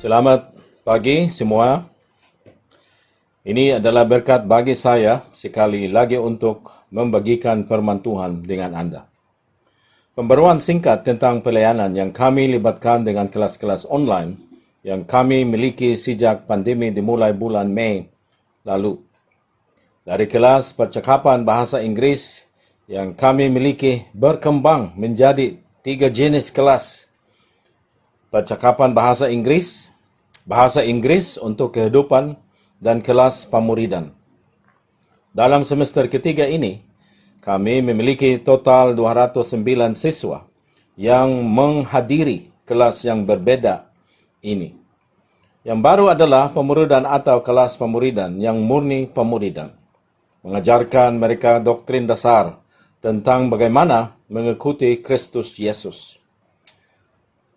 Selamat pagi semua. Ini adalah berkat bagi saya sekali lagi untuk membagikan firman Tuhan dengan Anda. Pembaruan singkat tentang pelayanan yang kami libatkan dengan kelas-kelas online yang kami miliki sejak pandemi dimulai bulan Mei lalu. Dari kelas percakapan bahasa Inggris yang kami miliki berkembang menjadi 3 jenis kelas. Percakapan bahasa Inggris untuk kehidupan, dan kelas pemuridan. Dalam semester ketiga ini, kami memiliki total 209 siswa yang menghadiri kelas yang berbeda ini. Yang baru adalah pemuridan atau kelas pemuridan yang murni pemuridan. Mengajarkan mereka doktrin dasar tentang bagaimana mengikuti Kristus Yesus.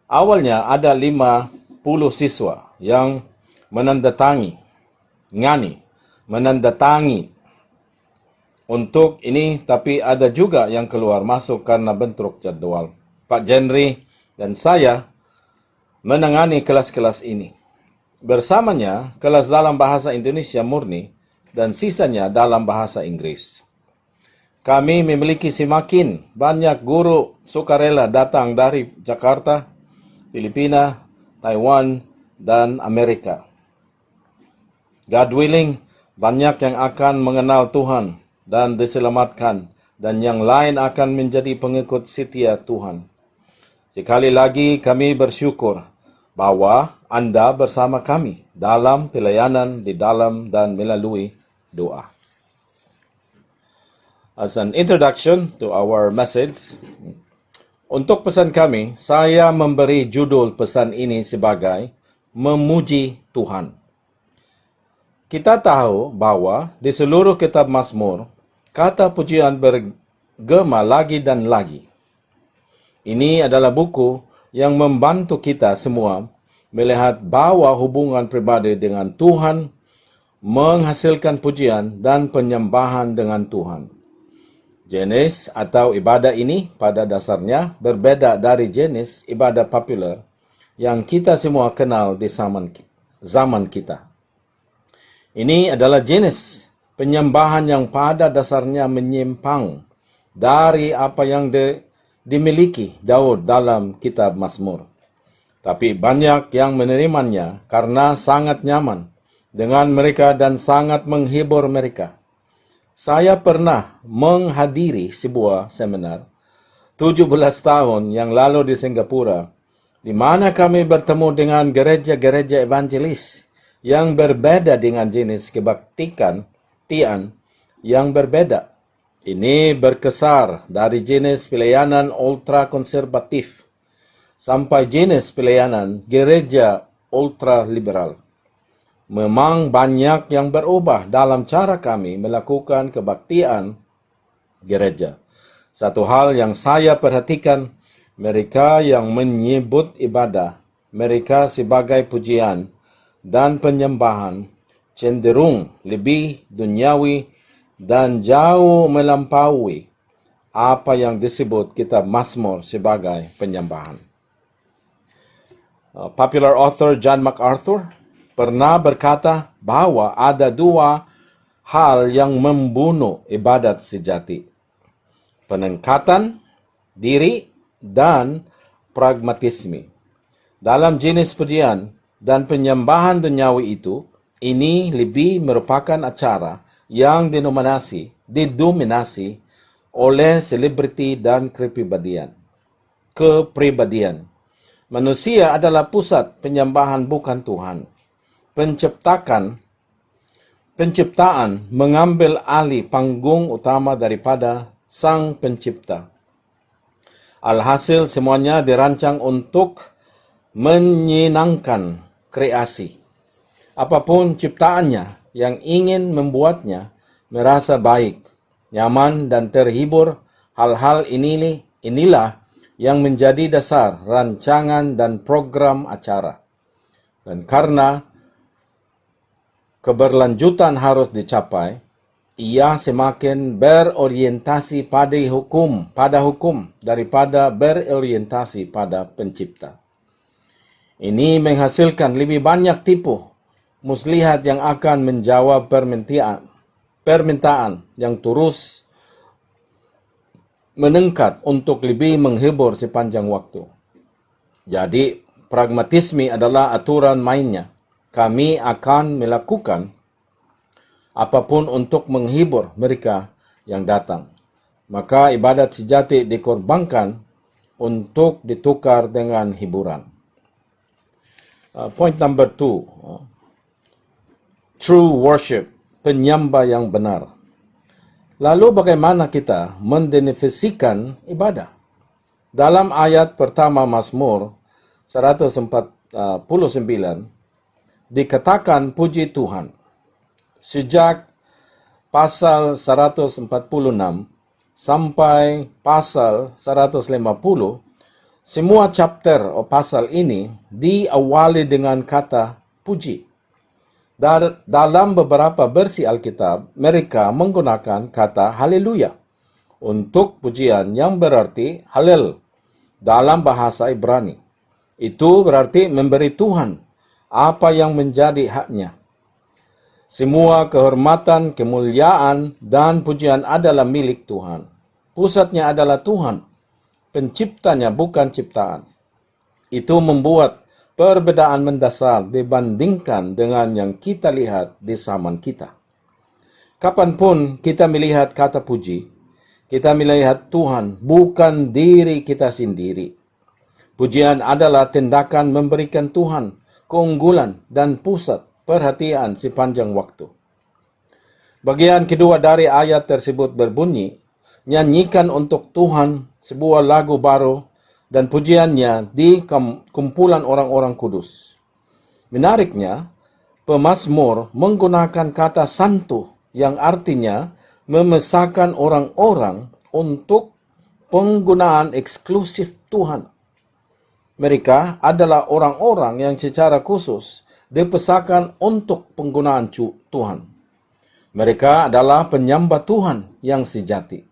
Awalnya ada 50 siswa yang menandatangi untuk ini, tapi ada juga yang keluar masuk karena bentrok jadwal. Pak Jenry dan saya menangani kelas-kelas ini. Bersamanya, kelas dalam bahasa Indonesia murni dan sisanya dalam bahasa Inggris. Kami memiliki semakin banyak guru sukarela datang dari Jakarta, Filipina, Taiwan, dan Amerika. God willing, banyak yang akan mengenal Tuhan dan diselamatkan, dan yang lain akan menjadi pengikut setia Tuhan. Sekali lagi kami bersyukur bahwa Anda bersama kami dalam pelayanan di dalam dan melalui doa. As an introduction to our message, untuk pesan kami, saya memberi judul pesan ini sebagai Memuji Tuhan. Kita tahu bahwa di seluruh kitab Mazmur, kata pujian bergema lagi dan lagi. Ini adalah buku yang membantu kita semua melihat bahwa hubungan pribadi dengan Tuhan menghasilkan pujian dan penyembahan dengan Tuhan. Jenis atau ibadah ini pada dasarnya berbeda dari jenis ibadah populer yang kita semua kenal di zaman kita. Ini adalah jenis penyembahan yang pada dasarnya menyimpang dari apa yang dimiliki Daud dalam kitab Mazmur. Tapi banyak yang menerimanya karena sangat nyaman dengan mereka dan sangat menghibur mereka. Saya pernah menghadiri sebuah seminar 17 tahun yang lalu di Singapura, di mana kami bertemu dengan gereja-gereja evangelis yang berbeda dengan jenis kebaktian yang berbeda. Ini berkesar dari jenis pelayanan ultra konservatif sampai jenis pelayanan gereja ultra liberal. Memang banyak yang berubah dalam cara kami melakukan kebaktian gereja. Satu hal yang saya perhatikan, mereka yang menyebut ibadah mereka sebagai pujian dan penyembahan cenderung lebih duniawi dan jauh melampaui apa yang disebut kitab Mazmur sebagai penyembahan. Popular author John MacArthur pernah berkata bahwa ada 2 hal yang membunuh ibadat sejati: peningkatan diri dan pragmatisme. Dalam jenis pujian dan penyembahan duniawi itu, ini lebih merupakan acara yang didominasi oleh selebriti dan kepribadian. Manusia adalah pusat penyembahan bukan Tuhan. Penciptaan mengambil alih panggung utama daripada Sang Pencipta. Alhasil semuanya dirancang untuk menyenangkan kreasi. Apapun ciptaannya yang ingin membuatnya merasa baik, nyaman, dan terhibur, hal-hal inilah yang menjadi dasar rancangan dan program acara. Dan karena keberlanjutan harus dicapai, ia semakin berorientasi pada hukum daripada berorientasi pada pencipta. Ini menghasilkan lebih banyak tipu muslihat yang akan menjawab permintaan yang terus meningkat untuk lebih menghibur sepanjang waktu. Jadi, pragmatisme adalah aturan mainnya. Kami akan melakukan apapun untuk menghibur mereka yang datang. Maka ibadat sejati dikorbankan untuk ditukar dengan hiburan. Point number 2. True worship, penyembah yang benar. Lalu bagaimana kita mendefinisikan ibadah? Dalam ayat pertama Mazmur 149 dikatakan puji Tuhan. Sejak pasal 146 sampai pasal 150, semua chapter atau pasal ini diawali dengan kata puji. Dalam beberapa versi Alkitab, mereka menggunakan kata haleluya untuk pujian yang berarti halel dalam bahasa Ibrani. Itu berarti memberi Tuhan apa yang menjadi haknya. Semua kehormatan, kemuliaan, dan pujian adalah milik Tuhan. Pusatnya adalah Tuhan, penciptanya bukan ciptaan. Itu membuat perbedaan mendasar dibandingkan dengan yang kita lihat di zaman kita. Kapanpun kita melihat kata puji, kita melihat Tuhan, bukan diri kita sendiri. Pujian adalah tindakan memberikan Tuhan keunggulan dan pusat perhatian sepanjang waktu. Bagian kedua dari ayat tersebut berbunyi, nyanyikan untuk Tuhan sebuah lagu baru dan pujiannya di kumpulan orang-orang kudus. Menariknya, pemazmur menggunakan kata santo yang artinya memesakan orang-orang untuk penggunaan eksklusif Tuhan. Mereka adalah orang-orang yang secara khusus dipesakan untuk penggunaan Tuhan. Mereka adalah penyembah Tuhan yang sejati.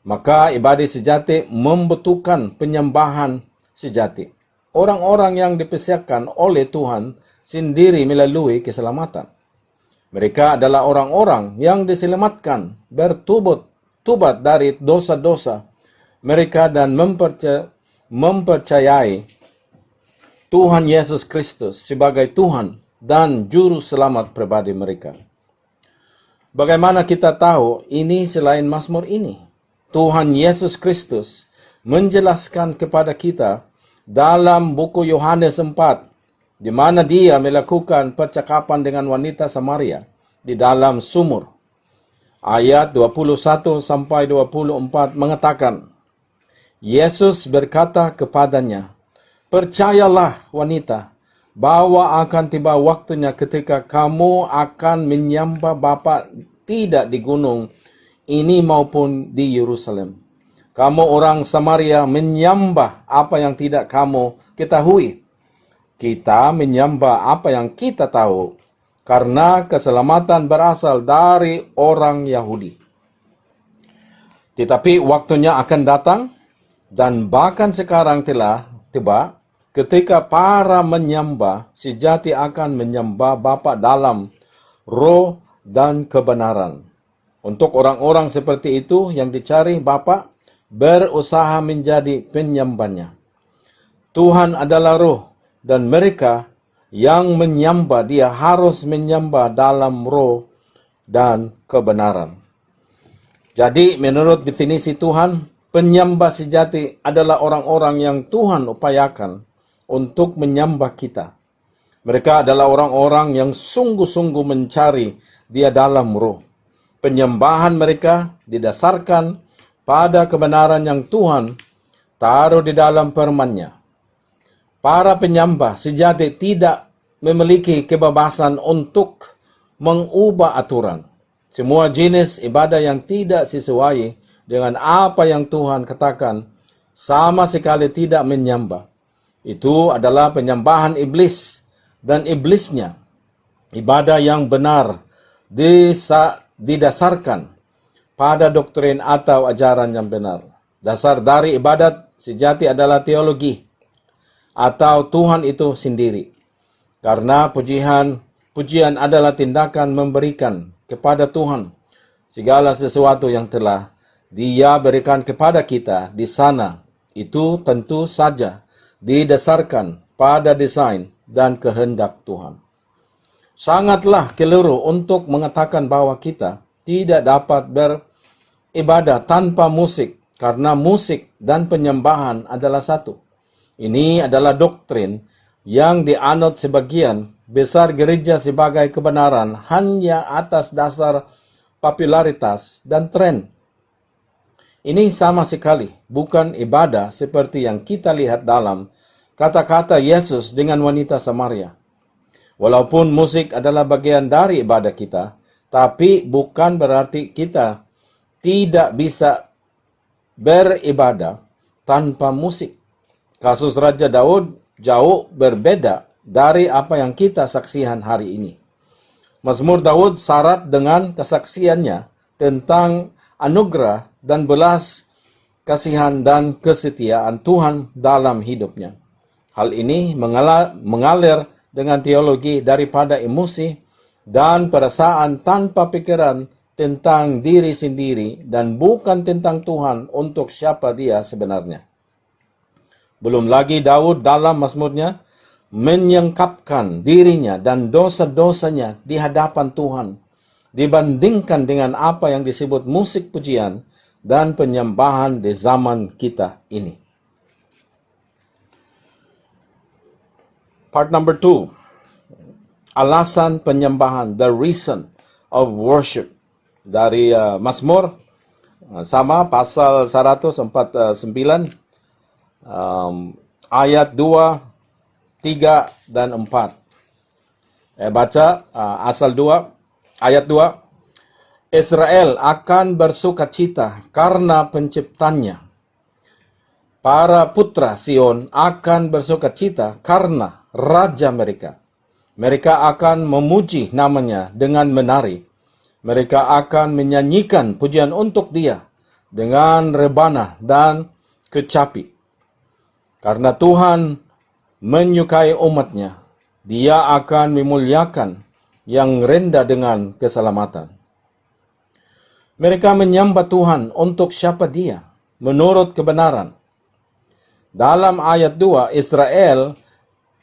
Maka ibadah sejati membutuhkan penyembahan sejati. Orang-orang yang dipesakan oleh Tuhan sendiri melalui keselamatan. Mereka adalah orang-orang yang diselamatkan, bertobat dari dosa-dosa mereka dan mempercayai Tuhan Yesus Kristus sebagai Tuhan dan Juru Selamat pribadi mereka. Bagaimana kita tahu ini selain Mazmur ini? Tuhan Yesus Kristus menjelaskan kepada kita dalam buku Yohanes 4, di mana dia melakukan percakapan dengan wanita Samaria di dalam sumur. Ayat 21 sampai 24 mengatakan, Yesus berkata kepadanya, percayalah wanita, bahwa akan tiba waktunya ketika kamu akan menyembah Bapa tidak di gunung ini maupun di Yerusalem. Kamu orang Samaria menyembah apa yang tidak kamu ketahui. Kita menyembah apa yang kita tahu, karena keselamatan berasal dari orang Yahudi. Tetapi waktunya akan datang, dan bahkan sekarang telah tiba, ketika para menyembah sejati akan menyembah Bapa dalam roh dan kebenaran. Untuk orang-orang seperti itu yang dicari Bapa, berusaha menjadi penyembahnya. Tuhan adalah roh, dan mereka yang menyembah dia harus menyembah dalam roh dan kebenaran. Jadi menurut definisi Tuhan, penyembah sejati adalah orang-orang yang Tuhan upayakan untuk menyembah kita. Mereka adalah orang-orang yang sungguh-sungguh mencari dia dalam roh. Penyembahan mereka didasarkan pada kebenaran yang Tuhan taruh di dalam firman-Nya. Para penyembah sejati tidak memiliki kebebasan untuk mengubah aturan. Semua jenis ibadah yang tidak sesuai dengan apa yang Tuhan katakan sama sekali tidak menyembah. Itu adalah penyembahan iblis dan iblisnya. Ibadah yang benar didasarkan pada doktrin atau ajaran yang benar. Dasar dari ibadat sejati adalah teologi. atau Tuhan itu sendiri. Karena pujian adalah tindakan memberikan kepada Tuhan segala sesuatu yang telah Dia berikan kepada kita di sana. Itu tentu saja didasarkan pada desain dan kehendak Tuhan. Sangatlah keliru untuk mengatakan bahwa kita tidak dapat beribadah tanpa musik, karena musik dan penyembahan adalah satu. Ini adalah doktrin yang dianut sebagian besar gereja sebagai kebenaran hanya atas dasar popularitas dan tren. Ini sama sekali bukan ibadah seperti yang kita lihat dalam kata-kata Yesus dengan wanita Samaria. Walaupun musik adalah bagian dari ibadah kita, tapi bukan berarti kita tidak bisa beribadah tanpa musik. Kasus Raja Daud jauh berbeda dari apa yang kita saksikan hari ini. Mazmur Daud syarat dengan kesaksiannya tentang anugerah dan belas kasihan dan kesetiaan Tuhan dalam hidupnya. Hal ini mengalir dengan teologi daripada emosi dan perasaan tanpa pikiran tentang diri sendiri dan bukan tentang Tuhan untuk siapa Dia sebenarnya. Belum lagi Daud dalam mazmurnya menyingkapkan dirinya dan dosa-dosanya di hadapan Tuhan dibandingkan dengan apa yang disebut musik pujian dan penyembahan di zaman kita ini. Part number 2. Alasan penyembahan, the reason of worship. Dari Mazmur, sama pasal 149, ayat 2, 3, dan 4. Baca ayat 2. Israel akan bersukacita karena penciptanya. Para putra Sion akan bersukacita karena raja mereka. Mereka akan memuji namanya dengan menari. Mereka akan menyanyikan pujian untuk Dia dengan rebana dan kecapi. Karena Tuhan menyukai umatnya, Dia akan memuliakan yang rendah dengan keselamatan. Mereka menyembah Tuhan untuk siapa Dia, menurut kebenaran. Dalam ayat 2, Israel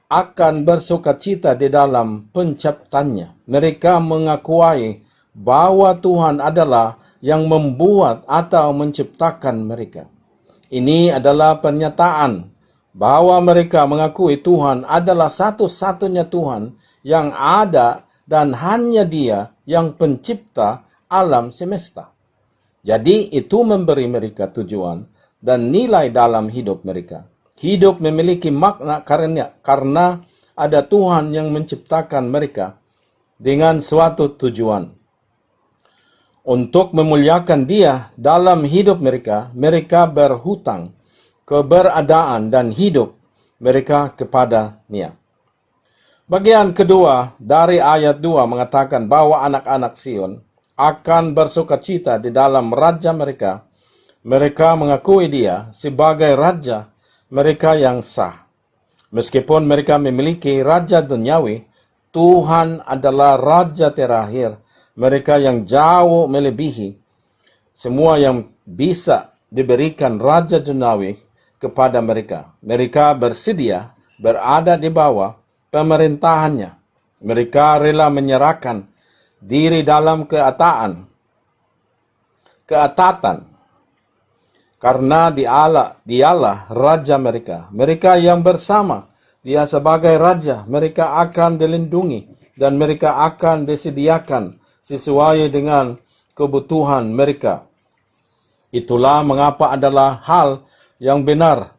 akan bersukacita di dalam penciptanya. Mereka mengakui bahwa Tuhan adalah yang membuat atau menciptakan mereka. Ini adalah pernyataan bahwa mereka mengakui Tuhan adalah satu-satunya Tuhan yang ada dan hanya Dia yang pencipta alam semesta. Jadi itu memberi mereka tujuan dan nilai dalam hidup mereka. Hidup memiliki makna karena ada Tuhan yang menciptakan mereka dengan suatu tujuan. Untuk memuliakan Dia dalam hidup mereka, mereka berhutang keberadaan dan hidup mereka kepada-Nya. Bagian kedua dari ayat 2 mengatakan bahwa anak-anak Sion akan bersukacita di dalam raja mereka. Mereka mengakui Dia sebagai raja mereka yang sah. Meskipun mereka memiliki raja duniawi, Tuhan adalah raja terakhir. Mereka yang jauh melebihi semua yang bisa diberikan raja duniawi kepada mereka. Mereka bersedia berada di bawah pemerintahannya. Mereka rela menyerahkan diri dalam keatatan karena dialah raja mereka. Mereka yang bersama Dia sebagai raja, mereka akan dilindungi dan mereka akan disediakan sesuai dengan kebutuhan mereka. Itulah mengapa adalah hal yang benar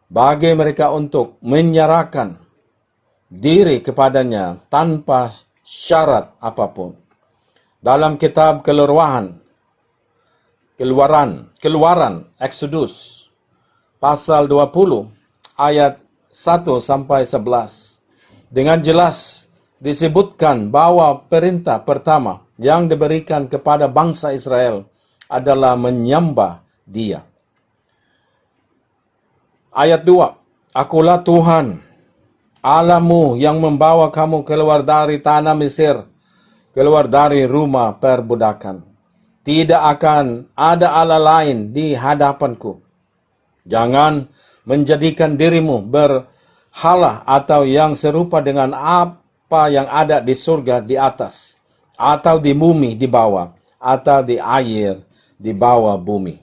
bagi mereka untuk menyerahkan diri kepadanya tanpa syarat apapun. Dalam kitab Keluaran, Exodus, pasal 20, ayat 1 sampai 11. Dengan jelas disebutkan bahwa perintah pertama yang diberikan kepada bangsa Israel adalah menyembah Dia. Ayat 2. Akulah Tuhan, Allahmu yang membawa kamu keluar dari tanah Mesir, keluar dari rumah perbudakan. Tidak akan ada Allah lain di hadapanku. Jangan menjadikan dirimu berhala atau yang serupa dengan apa yang ada di surga di atas, atau di bumi di bawah, atau di air di bawah bumi.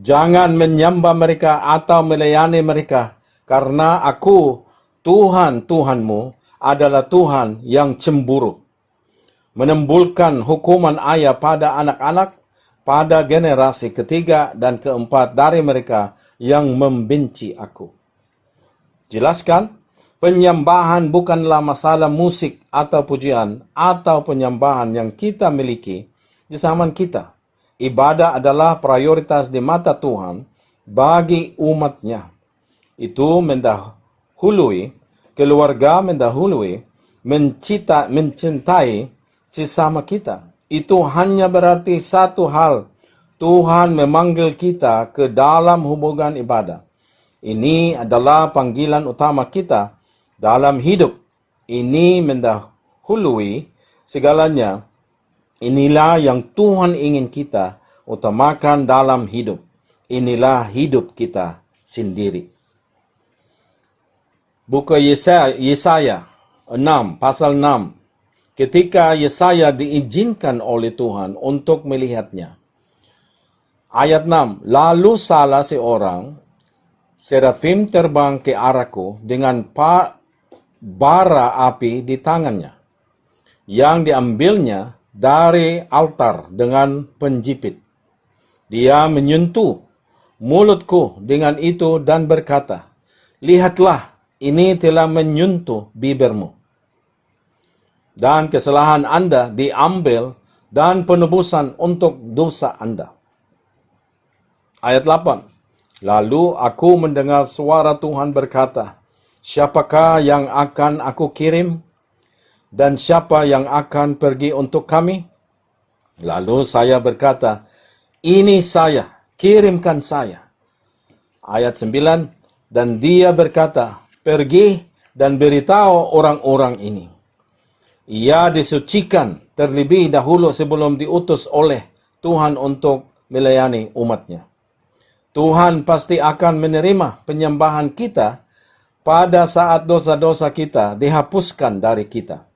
Jangan menyembah mereka atau melayani mereka, karena aku, Tuhan Tuhanmu, adalah Tuhan yang cemburu, menembulkan hukuman ayah pada anak-anak, pada generasi ketiga dan keempat dari mereka yang membenci aku. Jelaskan, penyembahan bukanlah masalah musik atau pujian atau penyembahan yang kita miliki di zaman kita. Ibadah adalah prioritas di mata Tuhan bagi umatnya. Itu mendahului keluarga, mendahului mencintai sesama kita. Itu hanya berarti satu hal. Tuhan memanggil kita ke dalam hubungan ibadah. Ini adalah panggilan utama kita dalam hidup. Ini mendahului segalanya. Inilah yang Tuhan ingin kita utamakan dalam hidup. Inilah hidup kita sendiri. Buku Yesaya 6, pasal 6. Ketika Yesaya diizinkan oleh Tuhan untuk melihatnya. Ayat 6. Lalu salah seorang serafim terbang ke arahku dengan bara api di tangannya, yang diambilnya dari altar dengan penjepit. Dia menyentuh mulutku dengan itu dan berkata, lihatlah, ini telah menyentuh bibirmu. Dan kesalahan Anda diambil dan penebusan untuk dosa Anda. Ayat 8. Lalu aku mendengar suara Tuhan berkata, siapakah yang akan aku kirim? Dan siapa yang akan pergi untuk kami? Lalu saya berkata, ini saya, kirimkan saya. Ayat 9. Dan dia berkata, pergi dan beritahu orang-orang ini. Ia disucikan terlebih dahulu sebelum diutus oleh Tuhan untuk melayani umatnya. Tuhan pasti akan menerima penyembahan kita pada saat dosa-dosa kita dihapuskan dari kita.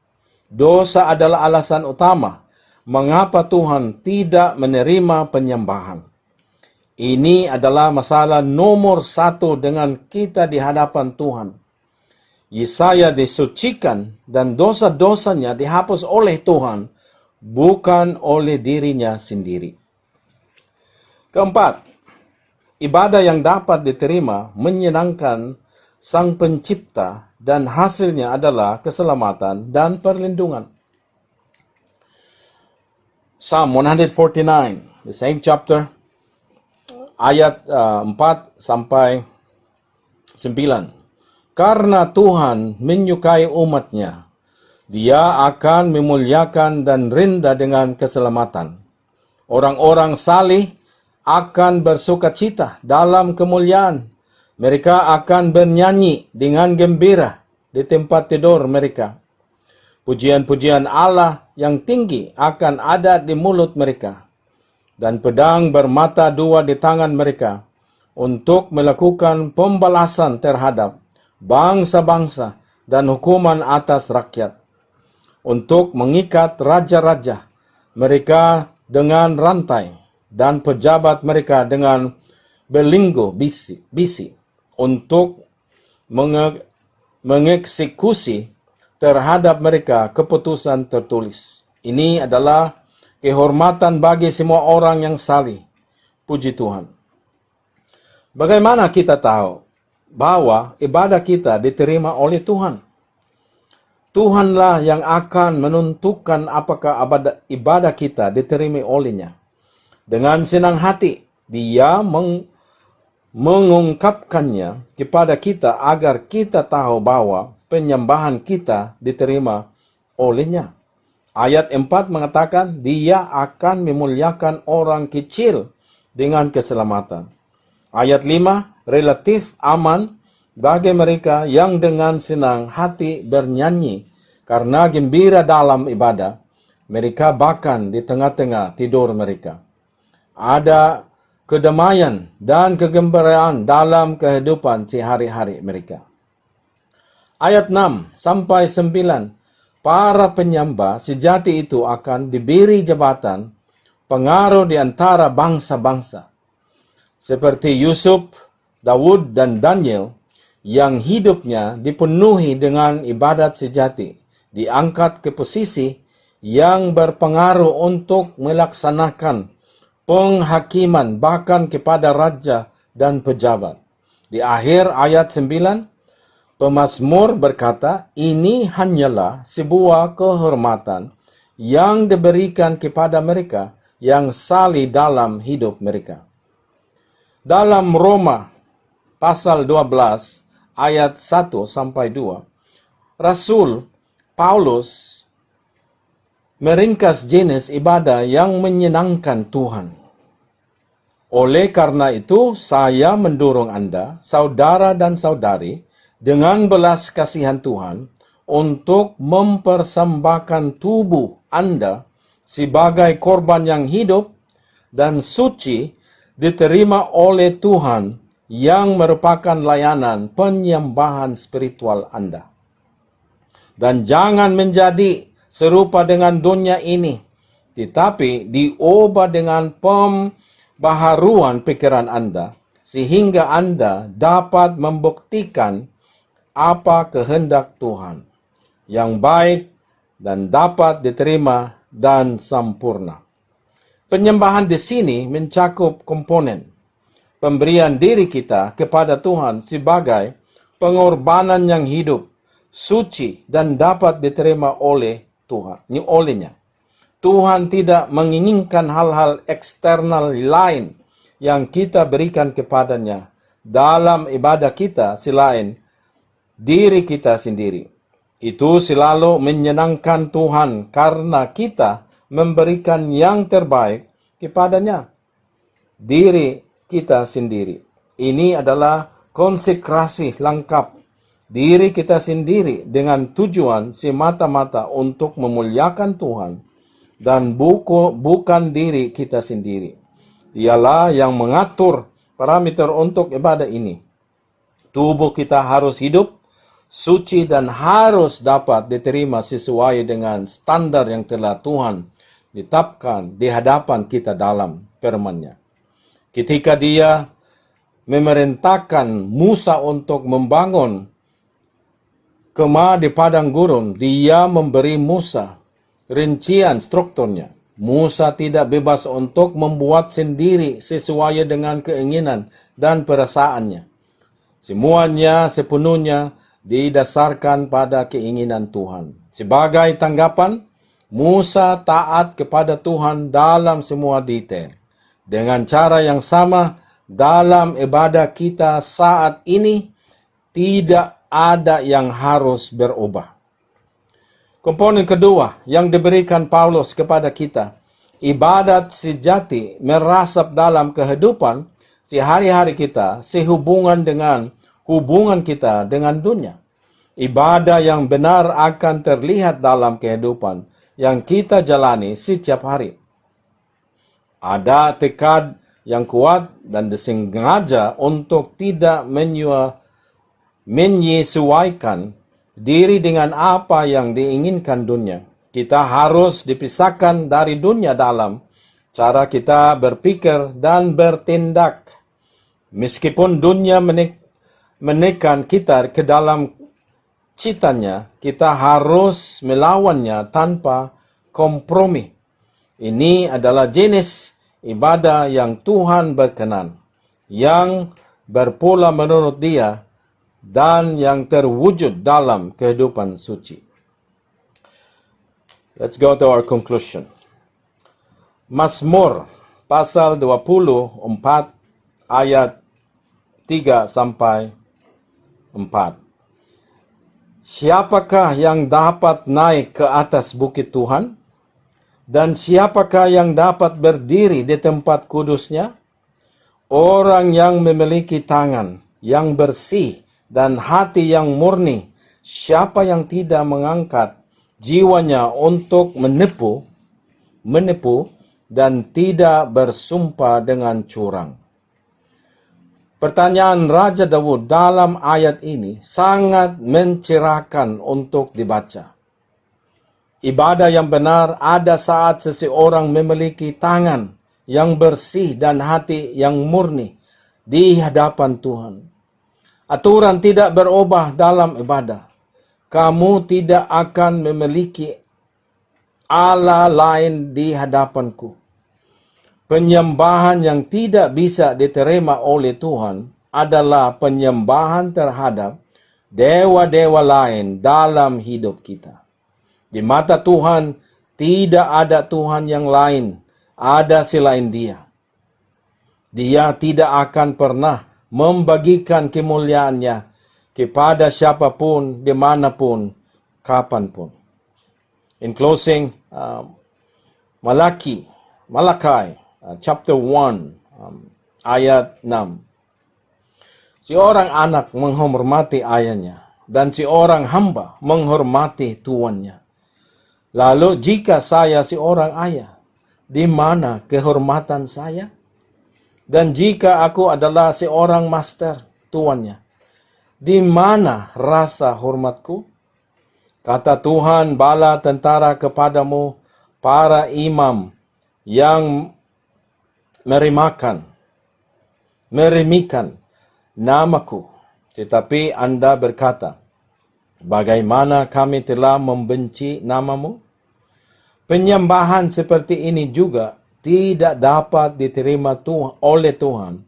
Dosa adalah alasan utama mengapa Tuhan tidak menerima penyembahan. Ini adalah masalah nomor 1 dengan kita di hadapan Tuhan. Yesaya disucikan dan dosa-dosanya dihapus oleh Tuhan, bukan oleh dirinya sendiri. Keempat, ibadah yang dapat diterima menyenangkan Sang Pencipta dan hasilnya adalah keselamatan dan perlindungan. Psalm 149, the same chapter, ayat 4 sampai 9. Karena Tuhan menyukai umatnya, Dia akan memuliakan dan rinda dengan keselamatan. Orang-orang salih akan bersukacita dalam kemuliaan. Mereka akan bernyanyi dengan gembira di tempat tidur mereka. Pujian-pujian Allah yang tinggi akan ada di mulut mereka, dan pedang bermata dua di tangan mereka untuk melakukan pembalasan terhadap bangsa-bangsa dan hukuman atas rakyat, untuk mengikat raja-raja mereka dengan rantai dan pejabat mereka dengan belenggu bisi, untuk mengeksekusi terhadap mereka keputusan tertulis. Ini adalah kehormatan bagi semua orang yang salih. Puji Tuhan. Bagaimana kita tahu bahwa ibadah kita diterima oleh Tuhan? Tuhanlah yang akan menentukan apakah ibadah kita diterima olehnya. Dengan senang hati, Dia mengungkapkannya kepada kita agar kita tahu bahwa penyembahan kita diterima olehnya. Ayat 4 mengatakan, Dia akan memuliakan orang kecil dengan keselamatan. Ayat 5, relatif aman bagi mereka yang dengan senang hati bernyanyi karena gembira dalam ibadah, mereka bahkan di tengah-tengah tidur mereka. Ada kedamaian dan kegembiraan dalam kehidupan sehari-hari mereka. Ayat 6 sampai 9, para penyembah sejati itu akan diberi jabatan pengaruh di antara bangsa-bangsa. Seperti Yusuf, Daud, dan Daniel yang hidupnya dipenuhi dengan ibadat sejati, diangkat ke posisi yang berpengaruh untuk melaksanakan penghakiman bahkan kepada raja dan pejabat. Di akhir ayat 9, pemazmur berkata, ini hanyalah sebuah kehormatan yang diberikan kepada mereka yang saleh dalam hidup mereka. Dalam Roma pasal 12 ayat 1 sampai 2, Rasul Paulus meringkas jenis ibadah yang menyenangkan Tuhan. Oleh karena itu, saya mendorong Anda, saudara dan saudari, dengan belas kasihan Tuhan, untuk mempersembahkan tubuh Anda sebagai korban yang hidup dan suci, diterima oleh Tuhan, yang merupakan layanan penyembahan spiritual Anda. Dan jangan menjadi serupa dengan dunia ini, tetapi diubah dengan pembaharuan pikiran Anda, sehingga Anda dapat membuktikan apa kehendak Tuhan, yang baik dan dapat diterima dan sempurna. Penyembahan di sini mencakup komponen pemberian diri kita kepada Tuhan sebagai pengorbanan yang hidup, suci, dan dapat diterima oleh Tuhan, olehnya. Tuhan tidak menginginkan hal-hal eksternal lain yang kita berikan kepadanya dalam ibadah kita selain diri kita sendiri. Itu selalu menyenangkan Tuhan karena kita memberikan yang terbaik kepadanya, diri kita sendiri. Ini adalah konsekrasi lengkap diri kita sendiri dengan tujuan semata-mata untuk memuliakan Tuhan dan bukan diri kita sendiri. Dialah yang mengatur parameter untuk ibadah ini. Tubuh kita harus hidup, suci, dan harus dapat diterima sesuai dengan standar yang telah Tuhan tetapkan di hadapan kita dalam firman-Nya. Ketika Dia memerintahkan Musa untuk membangun kemah di padang gurun, Dia memberi Musa rincian strukturnya. Musa tidak bebas untuk membuat sendiri sesuai dengan keinginan dan perasaannya. Semuanya sepenuhnya didasarkan pada keinginan Tuhan. Sebagai tanggapan, Musa taat kepada Tuhan dalam semua detail. Dengan cara yang sama, dalam ibadah kita saat ini, tidak ada yang harus berubah. Komponen kedua yang diberikan Paulus kepada kita, ibadat sejati merasap dalam kehidupan sehari-hari kita sehubungan dengan hubungan kita dengan dunia. Ibadah yang benar akan terlihat dalam kehidupan yang kita jalani setiap hari. Ada tekad yang kuat dan disengaja untuk tidak menyesuaikan diri dengan apa yang diinginkan dunia. Kita harus dipisahkan dari dunia dalam cara kita berpikir dan bertindak. Meskipun dunia menekan kita ke dalam citanya, kita harus melawannya tanpa kompromi. Ini adalah jenis ibadah yang Tuhan berkenan, yang berpola menurut Dia, dan yang terwujud dalam kehidupan suci. Let's go to our conclusion. Mazmur pasal 24 ayat 3 sampai 4. Siapakah yang dapat naik ke atas bukit Tuhan? Dan siapakah yang dapat berdiri di tempat kudusnya? Orang yang memiliki tangan yang bersih dan hati yang murni. Siapa yang tidak mengangkat jiwanya untuk menipu dan tidak bersumpah dengan curang. Pertanyaan Raja Daud dalam ayat ini sangat mencerahkan untuk dibaca. Ibadah yang benar ada saat seseorang memiliki tangan yang bersih dan hati yang murni di hadapan Tuhan. Aturan tidak berubah dalam ibadah. Kamu tidak akan memiliki Allah lain di hadapanku. Penyembahan yang tidak bisa diterima oleh Tuhan adalah penyembahan terhadap dewa-dewa lain dalam hidup kita. Di mata Tuhan, tidak ada Tuhan yang lain, ada selain Dia. Dia tidak akan pernah membagikan kemuliaannya kepada siapapun, dimanapun, kapanpun. In closing, Malachi chapter 1, ayat 6. Si orang anak menghormati ayahnya, dan si orang hamba menghormati tuannya. Lalu jika saya si orang ayah, di mana kehormatan saya? Dan jika aku adalah seorang master, tuannya, di mana rasa hormatku? Kata Tuhan bala tentara kepadamu, para imam yang meremehkan namaku. Tetapi Anda berkata, bagaimana kami telah membenci namamu? Penyembahan seperti ini juga tidak dapat diterima oleh Tuhan,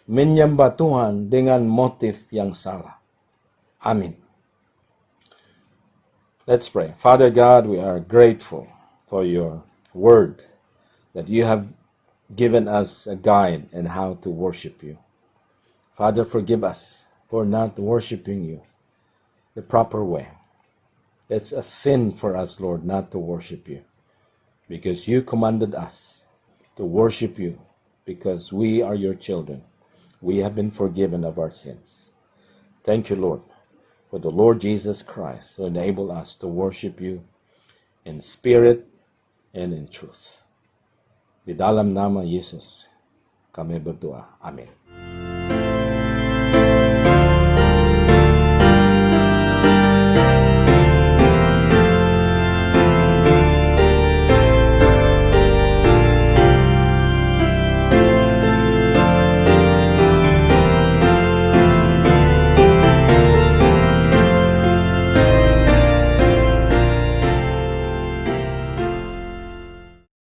menyembah Tuhan dengan motif yang salah. Amin. Let's pray. Father God, we are grateful for your word, that you have given us a guide in how to worship you. Father, forgive us for not worshiping you the proper way. It's a sin for us, Lord, not to worship you, because you commanded us to worship you, because we are your children. We have been forgiven of our sins. Thank you, Lord, for the Lord Jesus Christ to enable us to worship you in spirit and in truth. Di dalam nama Yesus kami berdoa. Amin.